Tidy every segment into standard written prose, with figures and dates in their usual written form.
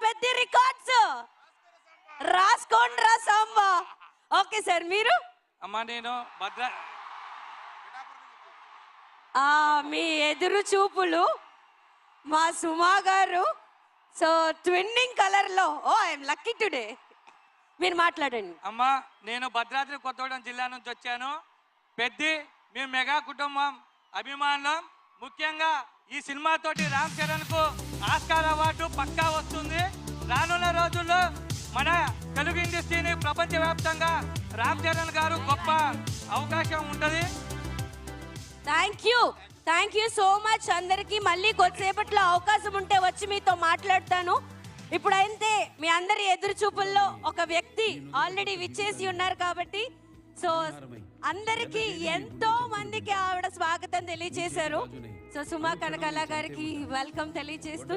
పెద్ద రికార్డ్స్ రాసుకోండి రా సాంబా. ఓకే సార్, మీరు? అమ్మా నేను మీ ఎదురు చూపులు మా సుమా గారు. సో ట్విన్నింగ్ కలర్ లో. I'm lucky today. మీరు మాట్లాడండి. అమ్మా నేను భద్రాద్రి కొత్తగూడెం జిల్లా నుంచి వచ్చాను. పెద్ది మేము మెగా కుటుంబం అభిమానులం. ముఖ్యంగా ఈ సినిమాతోటి రామ్ చరణ్ కు ఆస్కార్ అవార్డు పక్కా వస్తుంది. రానున్న రోజుల్లో మన తెలుగు ఇండస్ట్రీని ప్రపంచవ్యాప్తంగా రామ్ చరణ్ గారు గొప్ప అవకాశం ఉంటుంది. థ్యాంక్ యూ సో మచ్ అందరికి. మళ్ళీ కొద్దిసేపట్లో అవకాశం ఉంటే వచ్చి మీతో మాట్లాడతాను. ఇప్పుడైతే మీ అందరి ఎదురు చూపుల్లో ఒక వ్యక్తి ఆల్రెడీ విచ్చేసి ఉన్నారు కాబట్టి, సో అందరికి ఎంతో మందికి ఆవిడ స్వాగతం తెలియజేశారు. సో సుమా కనకాల గారికి వెల్కమ్ తెలియజేస్తూ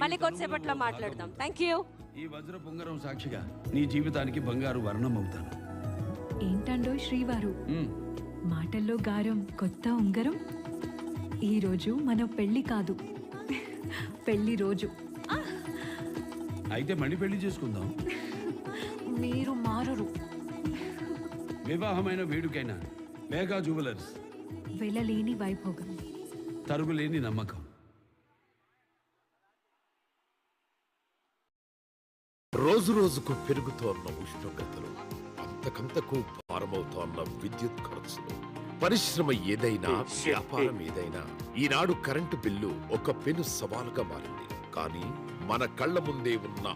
మళ్ళీ కొద్దిసేపట్లో మాట్లాడదాం. Thank you. ఈ వజ్ర పొంగరం సాక్షిగా నీ జీవితానికి బంగారు వర్ణం అవుతాను. ఏంటండో శ్రీవారు, మాటల్లో గారం కొత్త ఉంగరం. ఈ రోజు మన పెళ్లి కాదు, పెళ్లి రోజు. అయితే మళ్ళీ పెళ్లి చేసుకుందాం. మీరు మారరు. వివాహమైన వేడుకైనా మెగా జ్యువెలర్స్. వెళ్ళలేని వైభోగం, తరుగులేని నమ్మకం. రోజు రోజుకు పెరుగుతోన్న ఉష్ణోగ్రతలు, అంతకంతకు భారమవుతోన్న విద్యుత్ ఖర్చులు, పరిశ్రమ ఏదైనా వ్యాపారం ఏదైనా ఈనాడు కరెంటు బిల్లు ఒక పెను సవాలుగా మారింది. కానీ మన కళ్ల ముందే ఉన్న